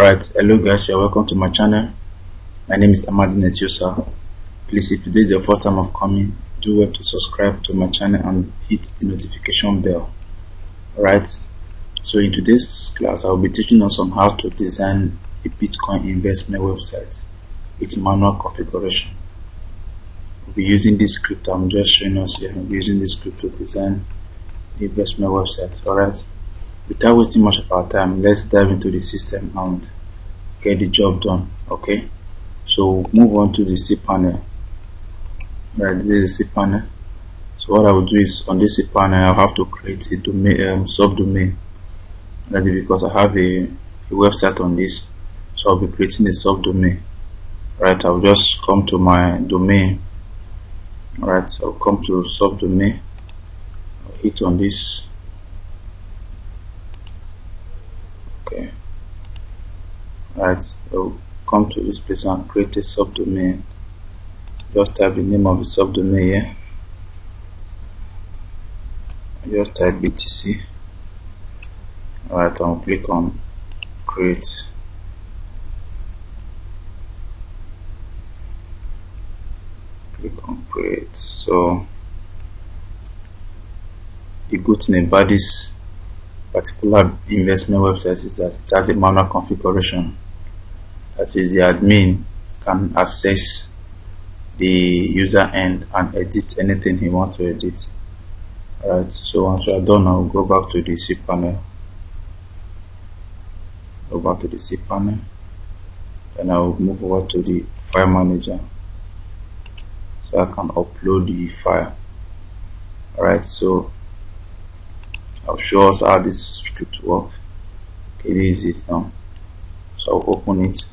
Alright, hello guys, you're welcome to my channel. My name is Amadine Etiosa. Please, if today is your first time of coming, do well to subscribe to my channel and hit the notification bell. Alright, so in today's class I'll be teaching us on how to design a Bitcoin investment website with manual configuration. We'll be using this script I'm just showing us here. We'll be using this script to design the investment website. Alright, without wasting much of our time, let's dive into the system and get the job done. Okay, so move on to the cPanel. Right, this is the cPanel. So what I will do is, on this cPanel I'll have to create a domain, subdomain. That is because I have a website on this, so I'll be creating a subdomain. Right, I'll just come to my domain. Alright, so I'll come to subdomain, I'll hit on this. Okay, right, so come to this place and create a subdomain. Just type the name of the subdomain here. Just type BTC. Alright, I'll click on create. Click on create. So the good thing about this particular investment website is that it has a manual configuration. That is, the admin can access the user end and edit anything he wants to edit. Alright, so once we are done, I'll go back to the cPanel. Go back to the cPanel, and I'll move over to the file manager so I can upload the file. Alright, so I'll show us how this script works. Okay, this is it now. So I'll open it.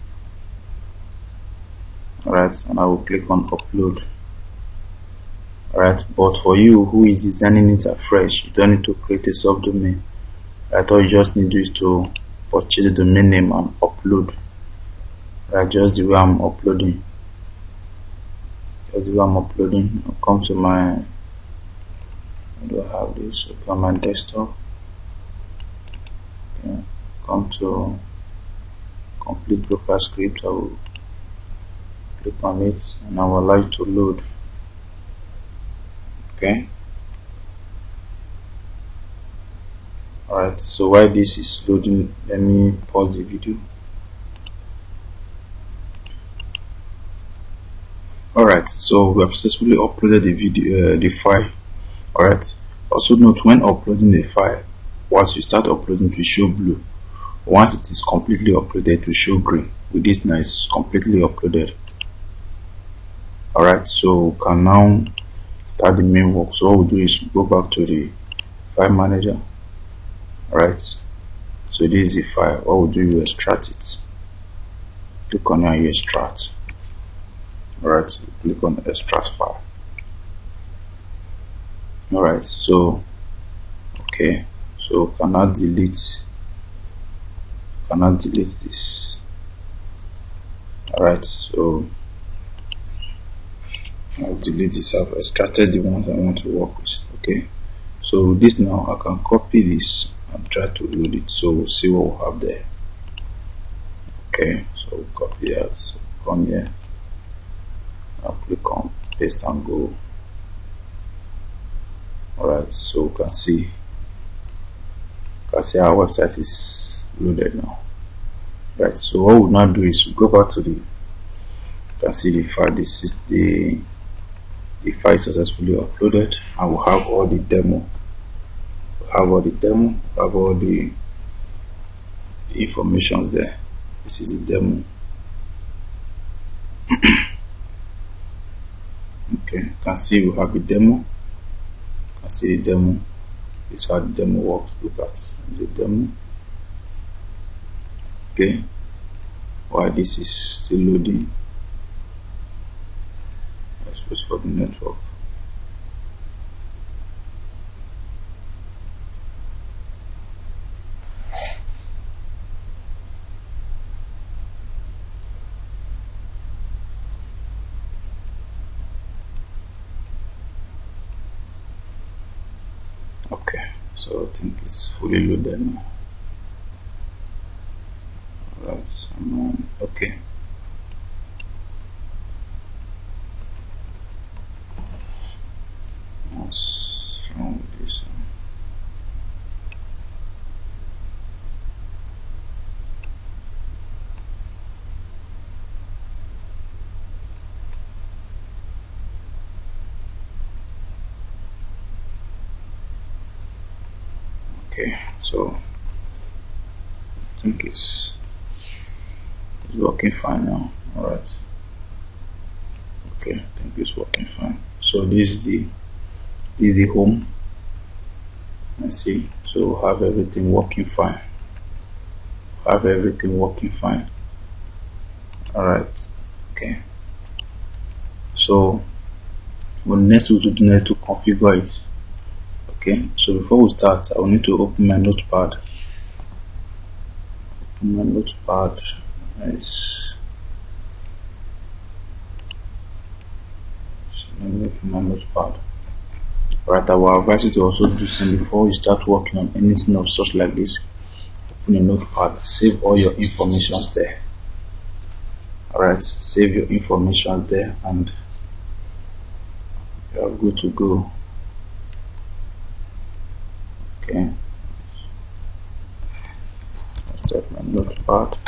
Alright, and I will click on upload. Alright, but for you who is designing it afresh, you don't need to create a subdomain. Right, all you just need to do is to purchase the domain name and upload. Right, just the way I'm uploading. Just the way I'm uploading. I'll come to my, where do I have this? Okay, on my desktop. Okay, come to complete broker script. I will click on it and I will allow it to load. Okay, alright, so while this is loading, let me pause the video. Alright, so we have successfully uploaded the video, the file. Alright, also note, when uploading the file, once you start uploading, it will show blue. Once it is completely uploaded, it will show green. With this now, it's completely uploaded. Alright, so we can now start the main work. So what we'll do is go back to the file manager. Alright, so this is the file. What we'll do, you extract it. Click on here, you extract. Alright, so click on extract file. Alright, so okay, so cannot delete this. Alright, so I'll delete this. I've extracted the ones I want to work with. Okay, so this now I can copy this and try to load it, so we'll see what we'll have there. Okay, so we'll copy that. So come here, I'll click on paste and go. Alright, so you can see our website is loaded now. Right, so what we'll now do is we'll go back to the, you can see the file. This is the file successfully uploaded, and we'll have all the demo. We'll have all the demo, we'll have all the informations there. This is the demo. Okay, you can see we have the demo. You can see the demo. This is how the demo works. Look at the demo. Okay, while this is still loading, let's wait for the network. Okay, so I think it's fully loaded now. Alright, Alright, okay. What's wrong with this? Okay, so I think it's working fine now. Alright. Okay, I think it's working fine. So this is the home. Let's see. So have everything working fine. Have everything working fine. Alright. Okay. So what next we do next to configure it. Okay, so before we start, I will need to open my notepad. Nice. So let me open my notepad. Right, I will advise you to also do some before you start working on anything of such like this. Open a notepad, save all your information there. Alright, save your information there and you are good to go. Okay, I'll start my notepad.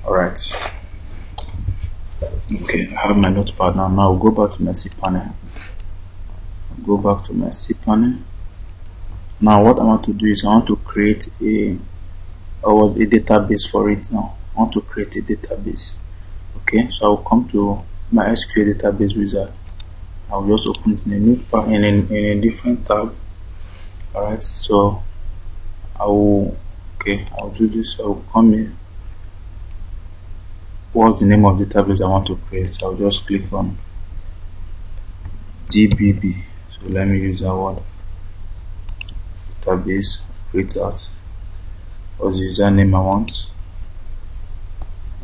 Alright, okay, I have my notepad now. Now I'll go back to my cPanel. Now what I want to do is I want to create a database for it. Now I want to create a database. Okay, so I'll come to my SQL database wizard. I'll just open it in a new in a different tab. Alright, so I'll do this. I'll come here. What's the name of the database I want to create? So I'll just click on DBB. So let me use that word. Database, create that. What's the username I want?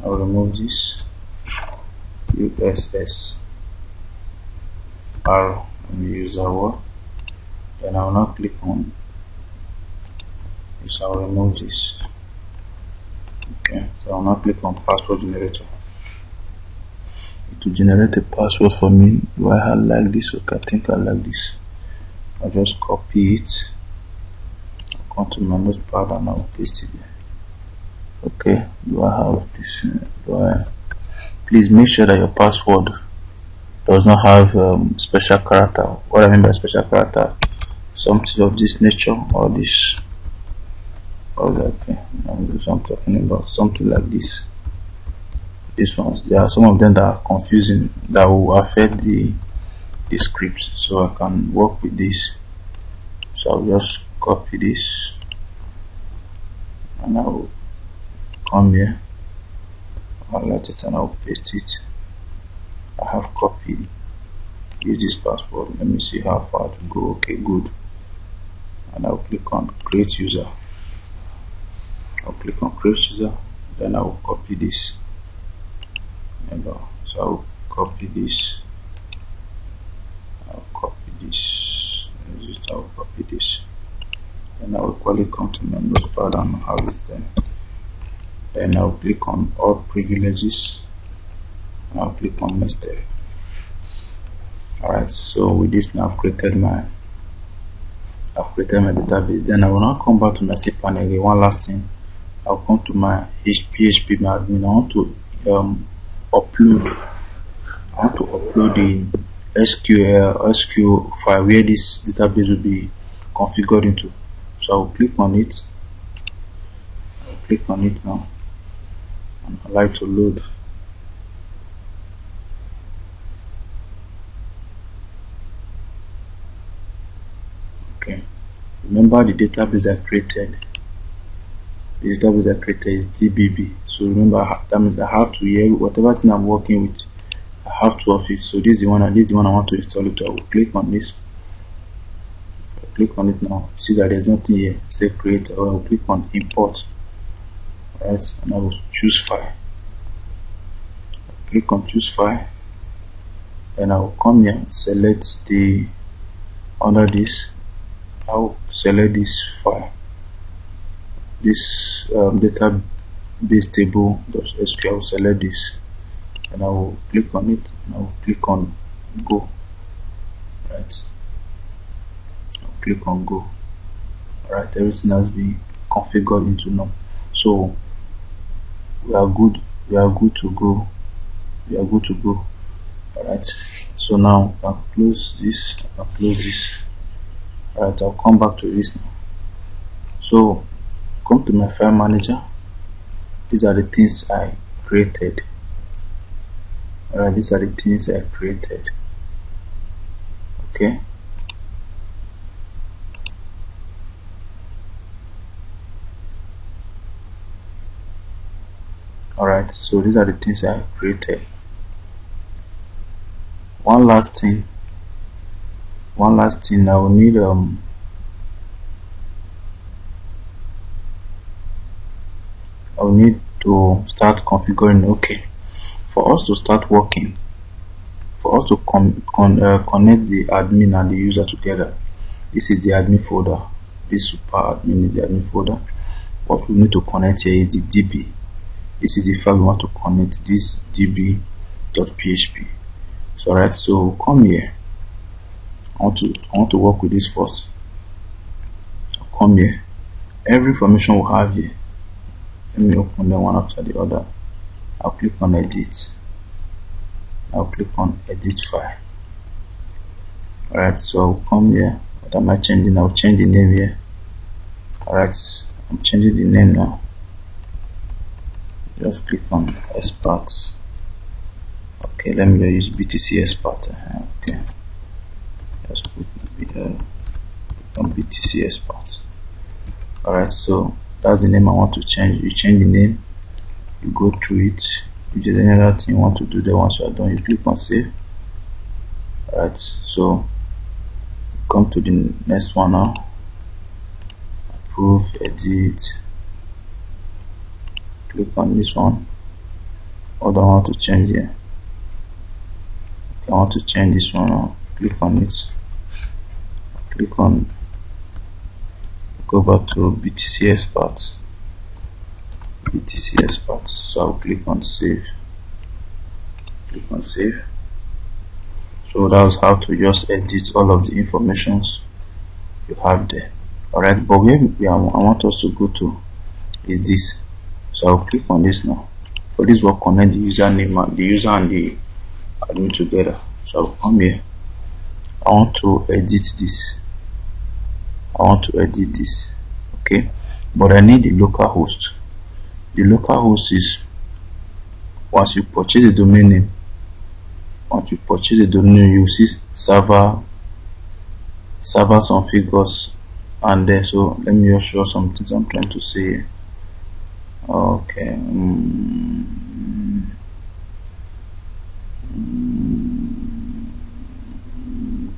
I'll remove this. USSR. Let me use that word. Then I'll now click on this. I'll remove this. Okay, so I'll now click on password generator. It will generate a password for me. Do I have like this? Okay, I think I like this. I'll just copy it. I'll come to my notepad and I'll paste it there. Okay, do I have this? Please make sure that your password does not have special character. What I mean by special character, something of this nature or this. Okay, I'm talking about something like this. These ones, there are some of them that are confusing, that will affect the script. So I can work with this. So I'll just copy this and I'll come here, I'll let it and I'll paste it. I have copied. Use this password. Let me see how far to go. Okay, good. And I'll click on create user. I'll click on create user, then I'll copy this. So I'll copy this. I'll copy this. Then I'll equally come to my notepad and have it there. Then I'll click on all privileges and I'll click on next. Alright, so with this now I've created my database. Then I will now come back to my cPanel again. One last thing, I'll come to my PHP admin. I want to upload the SQL file where this database will be configured into. So I'll click on it. Now and allow it to load. Okay, remember the database I created. The database I created is DBB. So remember, that means I have to hear whatever thing I'm working with. I have two of it. So this is the one I want to install it. I will click on this. click on it now. See that there's nothing here. Say create, or I'll click on import. Right, and I will choose file. Click on choose file, and I will come here, select the under this. I will select this file, this database table.sql. I will select this, and I will click on it, and I will click on go. Right, I'll click on go. Alright, everything has been configured into none. So we are good to go. Alright, so now I'll close this, Alright, I'll come back to this now. So come to my file manager. These are the things I created. Alright, these are the things I created. Okay, alright, so these are the things I created. One last thing I will need to start configuring. Okay, for us to start working, for us to connect the admin and the user together, this is the admin folder. This super admin is the admin folder. What we need to connect here is the DB. This is the file we want to connect, this db.php. So alright, so come here. I want to work with this first. So come here. Every information we have here, let me open them one after the other. I'll click on edit. I'll click on edit file. Alright, so I'll come here. What am I changing? I'll change the name here. Alright, I'm changing the name now. Just click on experts. Okay, let me use BTC expert. Okay, just put on BTC expert. Alright, so that's the name I want to change. You change the name, you go through it. If there's any other thing you want to do there, once you are done, you click on save. Alright, so come to the next one now. Approve, edit. Click on this one. What do I want to change here? Okay, I want to change this one now. Click on it. Click on, go back to BTC expert. So I'll click on save. Click on save. So that's how to just edit all of the informations you have there. Alright, but where I want us to go to is this. So I'll click on this now. For this, we'll connect the username and the user and the admin together. So I'll come here. I want to edit this. Okay, but I need the local host. The local host is, once you purchase the domain name, you see server, some figures, and there. So let me just show some things I'm trying to say here. Okay,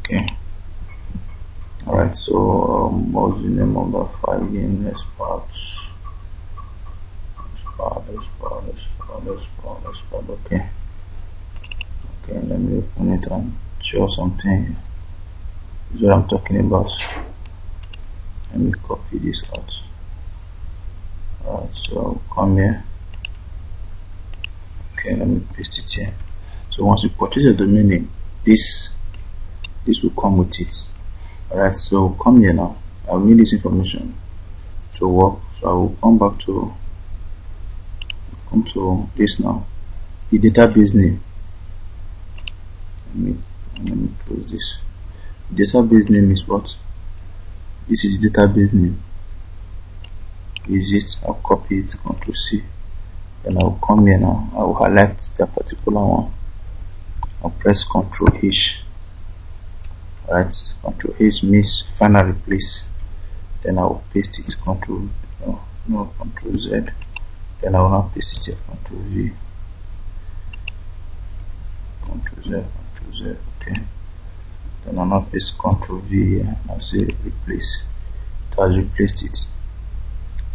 okay, alright, so what's the name of the file again? Okay, let me open it and show something. This is what I'm talking about. Let me copy this out. Alright, so come here. Okay, let me paste it here. So once you purchase a domain name, this will come with it. Alright, so come here now. I'll need this information to work. So I will come back to this now. The database name. Let me close this. The database name is what? This is the database name. Is it? I'll copy it, Ctrl+C. Then I'll come here now. I will highlight that particular one. I'll press Ctrl+H. Alright, Ctrl+H means final replace. Then I will paste it. Ctrl+Z. Then I will now paste it here. Ctrl+V. Ctrl+Z. Okay. Then I'll now paste Ctrl+V here. I'll say replace. It has replaced it.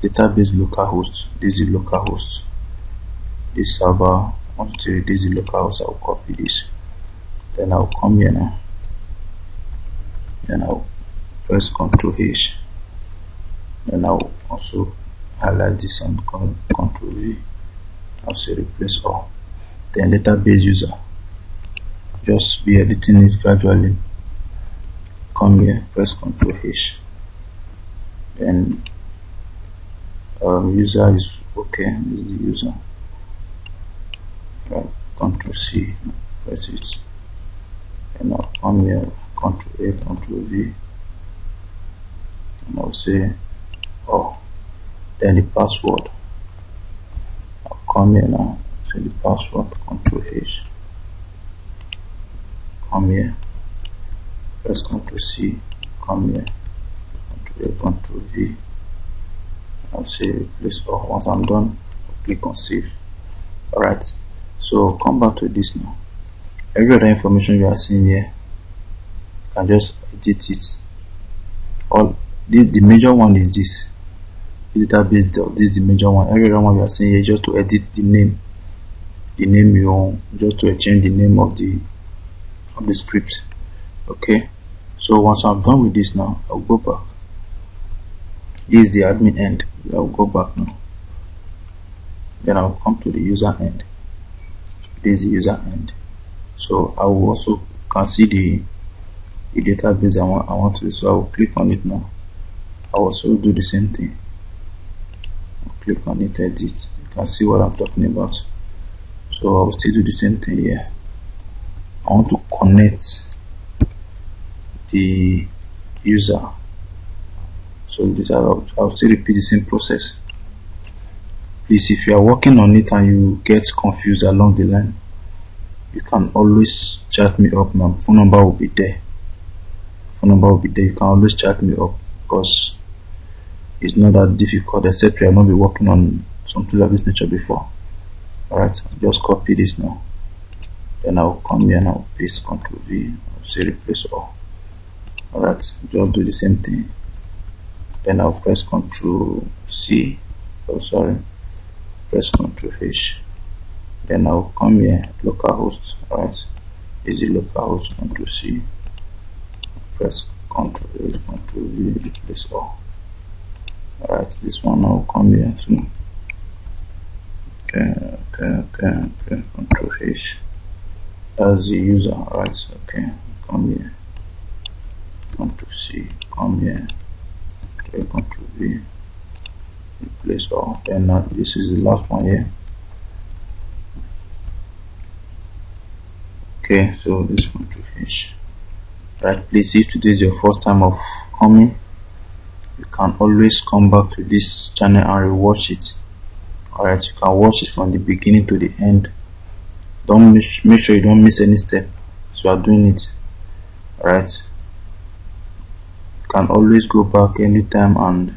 Database localhost. This is the localhost. This server, this is the localhost. I'll copy this. Then I'll come here now. Then I'll press Ctrl H. Then I'll also highlight this and Ctrl V. I'll say replace all. Then database user. Just be editing it gradually. Come here, press Ctrl H. Then user is okay. This is the user. Right. Ctrl C. Press it. And I'll come here, Ctrl A, Ctrl V. And I'll say oh. Then the password. I'll come here now. Say the password. Ctrl H. Come here. Press Ctrl C. Come here. Ctrl A, Ctrl V. I'll say replace all. Once I'm done, I'll click on save. Alright. So come back to this now. Every other information you are seeing here, you can just edit it. All the major one is this. Database. This is the major one. Every other one you are seeing here just to edit the name. The name you want, just to change the name of the script. Okay. So once I'm done with this now, I'll go back. This is the admin end. I'll go back now. Then I'll come to the user end. This is the user end. So I will also can see the database I want to. So I will click on it now. I will also do the same thing. I'll click on it, edit. You can see what I'm talking about. So I will still do the same thing here. I want to connect the user. So this I'll still repeat the same process. Please, if you are working on it and you get confused along the line, you can always chat me up. My phone number will be there. You can always chat me up because it's not that difficult, except you have not been working on something of this nature before. Alright, just copy this now. Then I'll come here and I'll paste Ctrl V. I'll say replace all. Alright, just do the same thing. Then I'll press Ctrl C. Press Ctrl H. Then I'll come here, localhost. Alright, this is the localhost. Ctrl C. Press Ctrl A, Ctrl V, replace all. Alright, this one I'll come here too. Okay. Ctrl H. That's the user. Alright, okay. Come here. Ctrl C. Come here. Okay, Ctrl V. Replace all. Then this is the last one here. Okay, so this Ctrl H. Right, please, if today is your first time of coming, you can always come back to this channel and rewatch it. Alright, you can watch it from the beginning to the end. Don't make sure you don't miss any step as you are doing it. Alright, you can always go back anytime and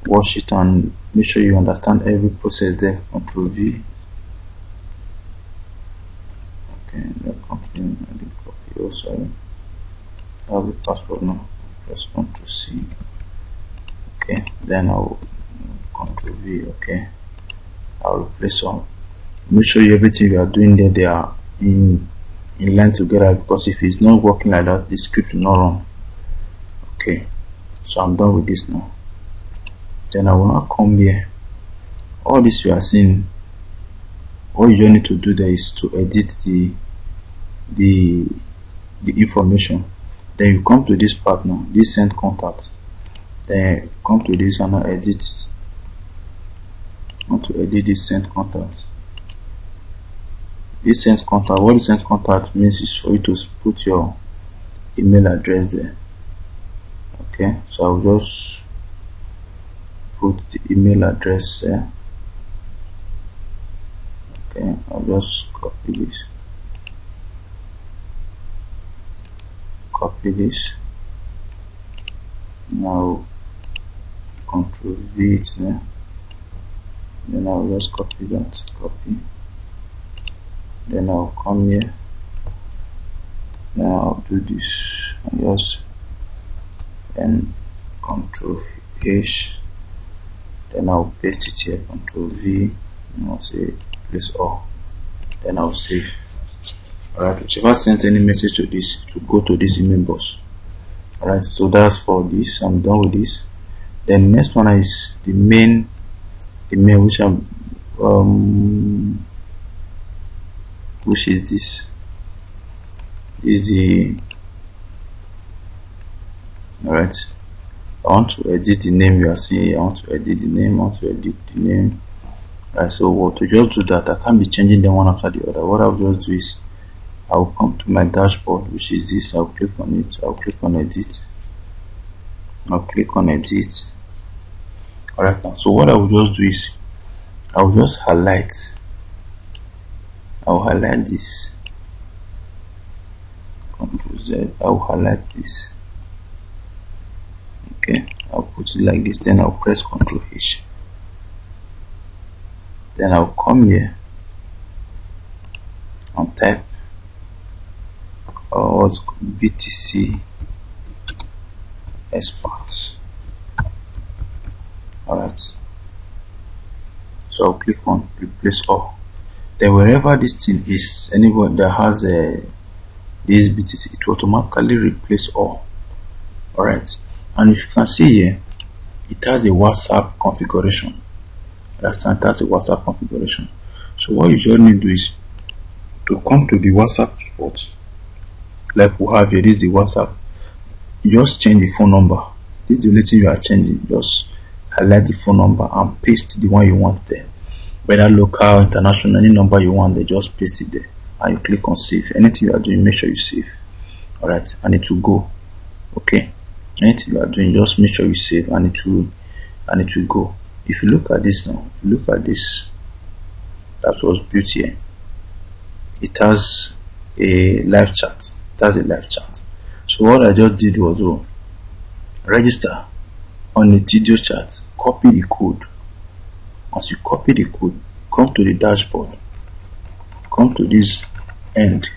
watch it and make sure you understand every process there. Ctrl V. Okay, I didn't copy. Oh, sorry. I have the password now. Press Ctrl C. Okay, then I'll Ctrl V. Okay, I'll replace all. Make sure everything you are doing there, they are in line together, because if it's not working like that, the script will not run. Okay, so I'm done with this now. Then I want to come here. All this you are seeing, all you need to do there is to edit the information. Then you come to this part now, this send contact. Then come to this and edit it. I want to edit this send contact. This send contact, what this send contact means is for you to put your email address there. Okay, so I'll just put the email address there. Okay, I'll just copy this. Now Ctrl V it there. Then I'll just copy that. Then I'll come here. Then I'll do this. I just then Control H, then I'll paste it here, Control V, and I'll say place all, then I'll save. Alright, if I sent any message to this, to go to this email box. Alright, so that's for this. I'm done with this. Then next one is the main which I'm which is this is the alright. I want to edit the name you are seeing. I want to edit the name. Right, so to just do that, I can't be changing them one after the other. What I'll just do is I'll come to my dashboard, which is this. I'll click on it. I'll click on edit. Alright, now so what I will just do is I will just highlight. I'll highlight this. Control Z. I'll highlight this. Okay, I'll put it like this. Then I'll press Control H. Then I'll come here and type BTC export. Alright, so I'll click on replace all. Then wherever this thing is, anyone that has this BTC, it will automatically replace all. Alright, and if you can see here, it has a WhatsApp configuration. That's a WhatsApp configuration. So what you just need to do is to come to the WhatsApp spot, like we have here. This is the WhatsApp. You just change the phone number. This is the only thing you are changing. Just highlight the phone number and paste the one you want there. Whether local, international, any number you want, they just paste it there. And you click on save. Anything you are doing, make sure you save. Alright, and it will go. Okay. Anything you are doing, just make sure you save, and it will go. If you look at this now, if you look at this that was built here, it has a live chat. So what I just did was register on the video chat, copy the code. Once you copy the code, come to the dashboard, come to this end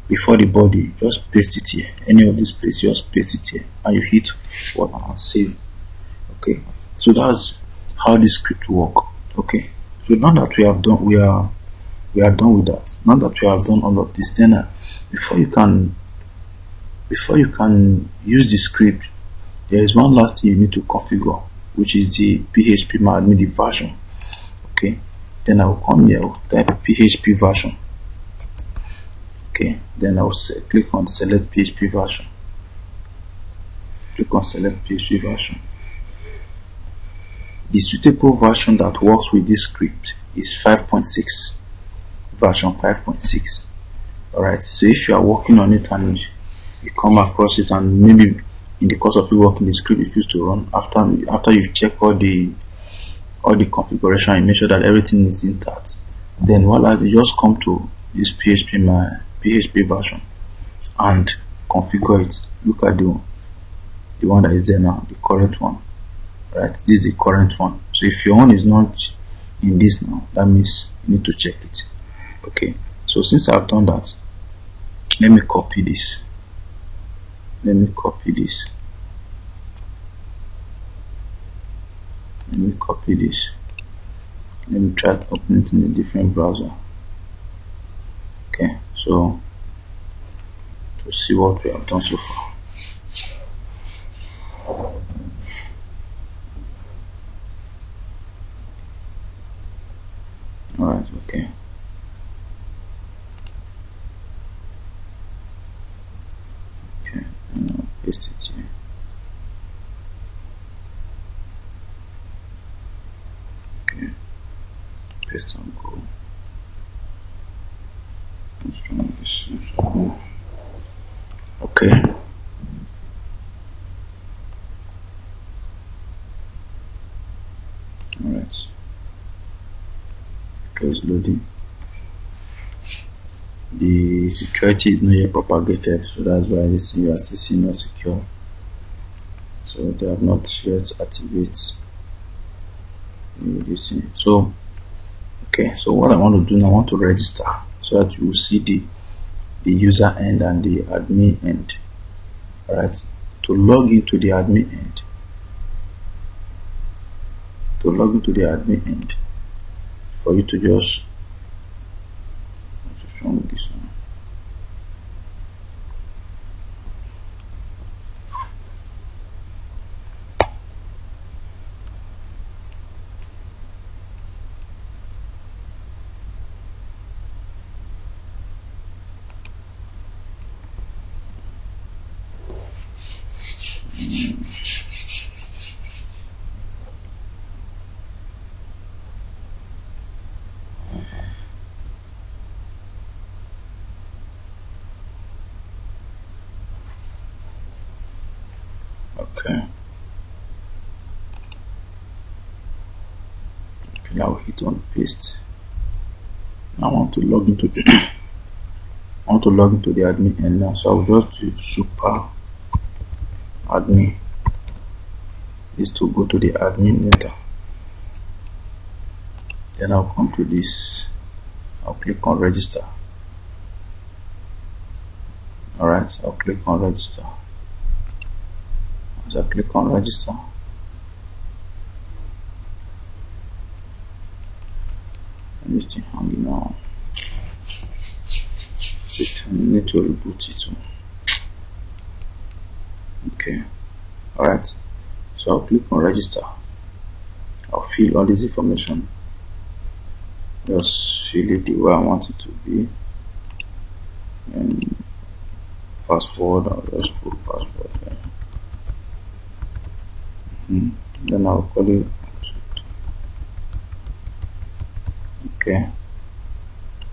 before the body, just paste it here. Any of this place, just paste it here, and you hit what and save. Okay, so that's how this script work. Okay, so now that we have done, we are done with that. Now that we have done all of this, then before you can use the script, there is one last thing you need to configure, which is the PHP admin, the version. Okay, then I will come here, I'll type PHP version. Okay, then I'll click on select PHP version. Click on select PHP version. The suitable version that works with this script is 5.6, version 5.6. Alright, so if you are working on it and you come across it, and maybe in the course of you working the script refuse to run, after you check all the configuration and make sure that everything is intact, then voila, you just come to this PHP version and configure it. Look at the one that is there now, the current one. Right, this is the current one. So if your one is not in this now, that means you need to check it. Okay, so since I've done that, let me copy this. Let me copy this. Let me try to open it in a different browser. Okay, so to see what we have done so far. Alright, okay. Okay, and I'll paste it here. Okay, paste and go. Okay. Alright. Close loading. The security is not yet propagated, so that's why this you are still seeing not secure. So they have not yet activated this thing. So okay, so what I want to do now, I want to register so that you will see the user end and the admin end. Alright, to log into the admin end. To log into the admin end, for you to just show me this one. Okay. Now hit on paste. I want to log into the I want to log into the admin end now, so I'll just do super admin. Is to go to the admin later. Then I'll come to this. I'll click on register. Alright, I'll click on register. As I click on register, and this thing hanging on. I need to reboot it too. Okay. Alright. So I'll click on register. I'll fill all this information. Just fill it the way I want it to be. And password, I'll just put password there. Then I'll call it. Okay.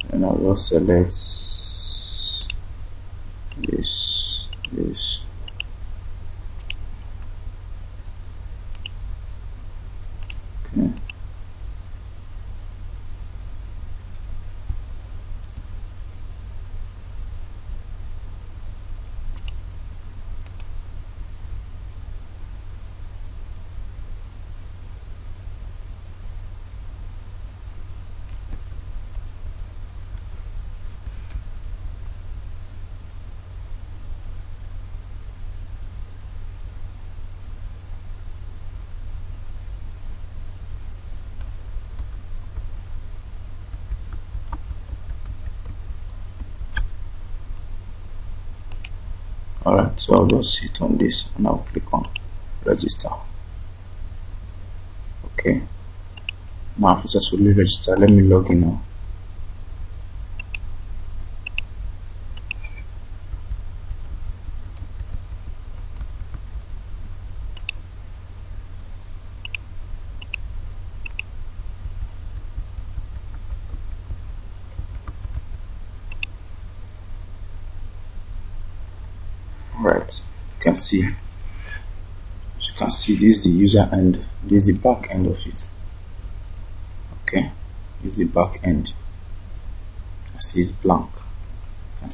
And I'll just select this. Okay. Alright, so I'll just hit on this and I'll click on register. Okay. Now I've successfully registered. Let me log in now. Right, you can see this is the user end, this is the back end of it. Okay, this is the back end. You can see it's blank. You can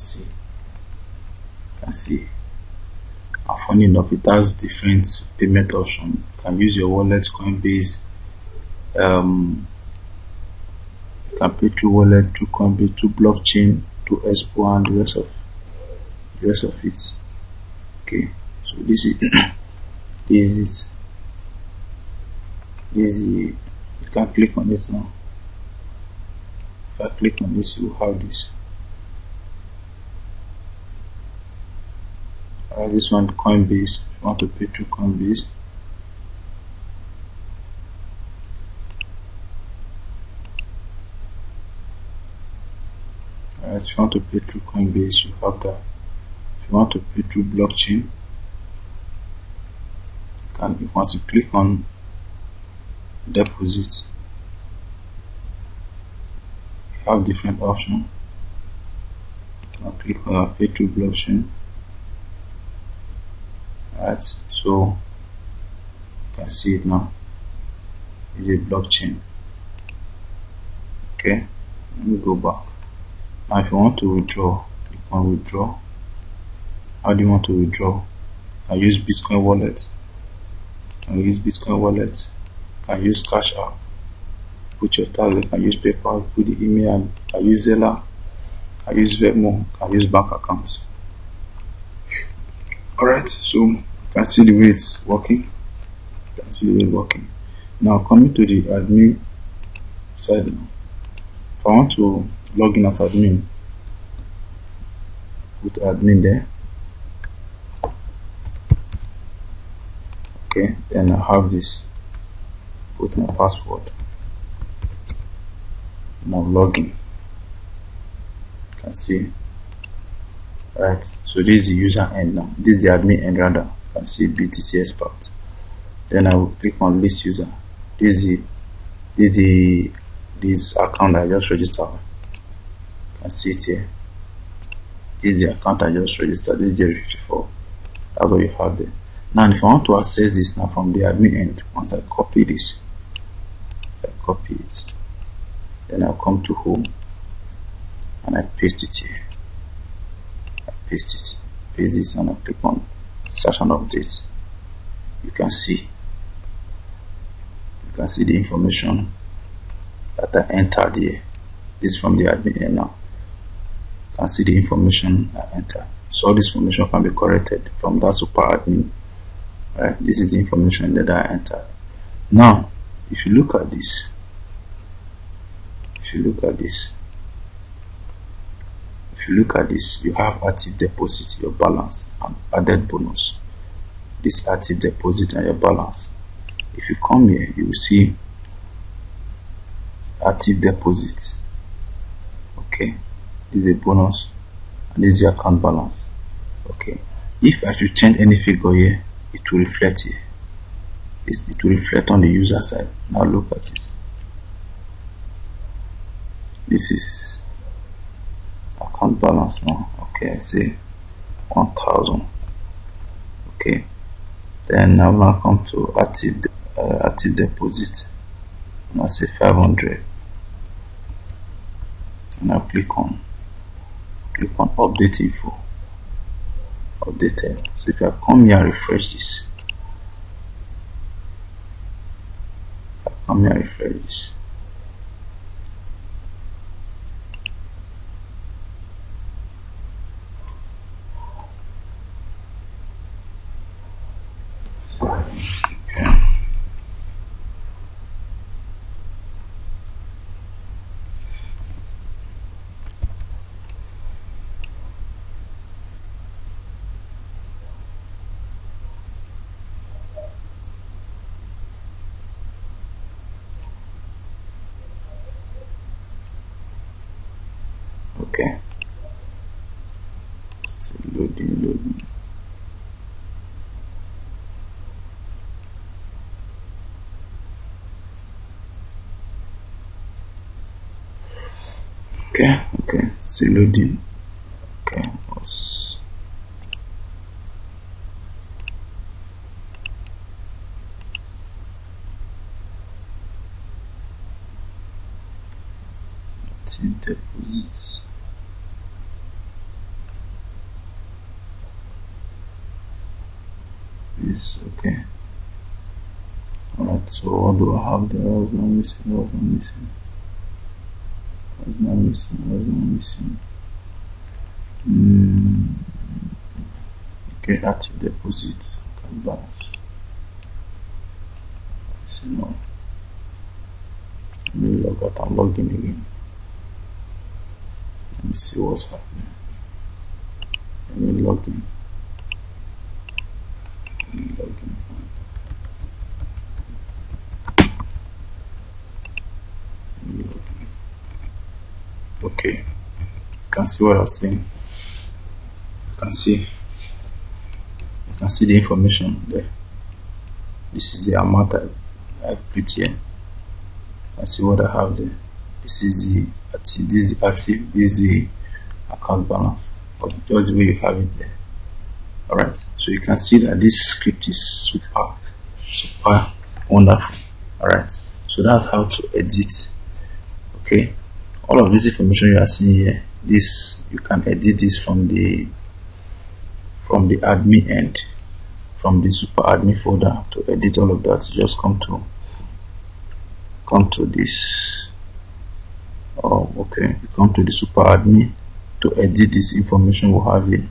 see and funny enough, it has different payment options. You can use your wallet, Coinbase, you can pay through wallet, through Coinbase, through blockchain, through Expo, and the rest of it. Okay, so this is you can click on it now. If I click on this, you have this. This one, Coinbase. If you want to pay through Coinbase, if you want to pay through Coinbase, you have that. If you want to pay through blockchain, once you click on deposit, you have different options. I'll click on pay through blockchain. Alright, so you can see it now. It's a blockchain. Okay, let me go back. Now if you want to withdraw, click on withdraw. How do you want to withdraw? I use Bitcoin wallet. I use Cash App. Put your tag. You can use PayPal. Put the email. I use Zella. I use Venmo. I use bank accounts. Alright, so You can see the way it's working. You can see the way it's working. Now coming to the admin side now. If I want to log in as admin, put admin there. Okay, then I have this. Put my password. Now login. You can see. Right. So this is the user end now. This is the admin end rather. You can see BTC expert. Then I will click on list user. This is this account I just registered. You can see it here. This is the account I just registered. This is J54. That's what you have there. Now if I want to access this now from the admin end, once I copy this, then I'll come to home and I paste it here. Paste this and I click on search and update. You can see the information that I entered here. This from the admin end now. You can see the information I entered. So all this information can be corrected from that super admin. Right, this is the information that I entered. Now if you look at this, you have active deposit, your balance, and added bonus. This active deposit and your balance. If you come here, you will see active deposit. Okay, this is a bonus and this is your account balance. Okay, if I should change any figure here, it will reflect here. It will reflect on the user side. Now look at this. This is account balance now. Okay, I say 1000. Okay, then I will now come to active deposit and I say 500 and I'll click on update info. Updated. So if I come here and refresh this, okay, still loading. Okay, still loading. Okay, let's deposits. This okay. Alright, so what do I have there? Was not missing. Okay, active deposits, account balance. So now, let me log out and log in again. Let me see what's happening. Let me log in. Okay, you can see what I'm saying. You can see the information there. This is the amount I put here. I see what I have there. This is the active, this is the account balance, but just the way you have it there. Alright, so you can see that this script is super wonderful. Alright, so that's how to edit. Okay, all of this information you are seeing here, this you can edit this from the admin end, from the super admin folder. To edit all of that, you just come to this. Oh, okay, you come to the super admin to edit this information we have here.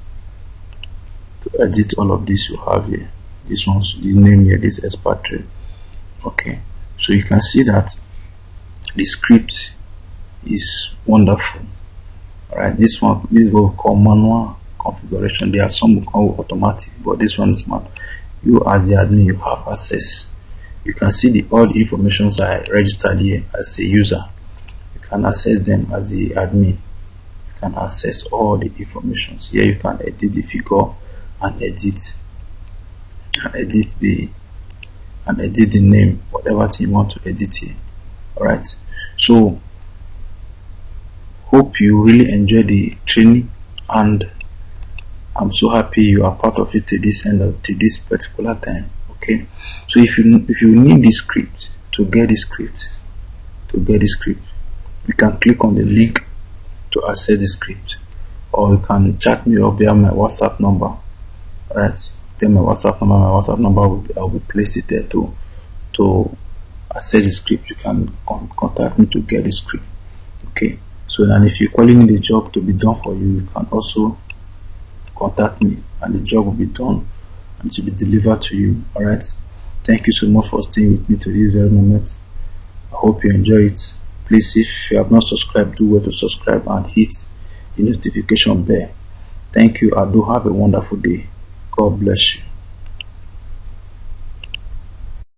To edit all of this you have here. This one's the name here, this expatriate. Okay, so you can see that the script is wonderful. All right, this is what we call manual configuration. There are some we call automatic, but this one is manual. You as the admin, you have access. You can see all the informations I registered here as a user. You can access them as the admin. You can access all the informations here. You can edit the figure and edit the name, whatever thing you want to edit here. All right, so hope you really enjoy the training, and I'm so happy you are part of it to this particular time. Okay, so if you need this script, you can click on the link to access the script, or you can chat me up via my WhatsApp number. All right, then my WhatsApp number I will place it there to access the script. You can contact me to get the script. Okay, so and if you calling the job to be done for you, you can also contact me, and the job will be done and it will be delivered to you. All right, thank you so much for staying with me to this very moment. I hope you enjoy it. Please, if you have not subscribed, do well to subscribe and hit the notification bell. Thank you, and do have a wonderful day. God bless you.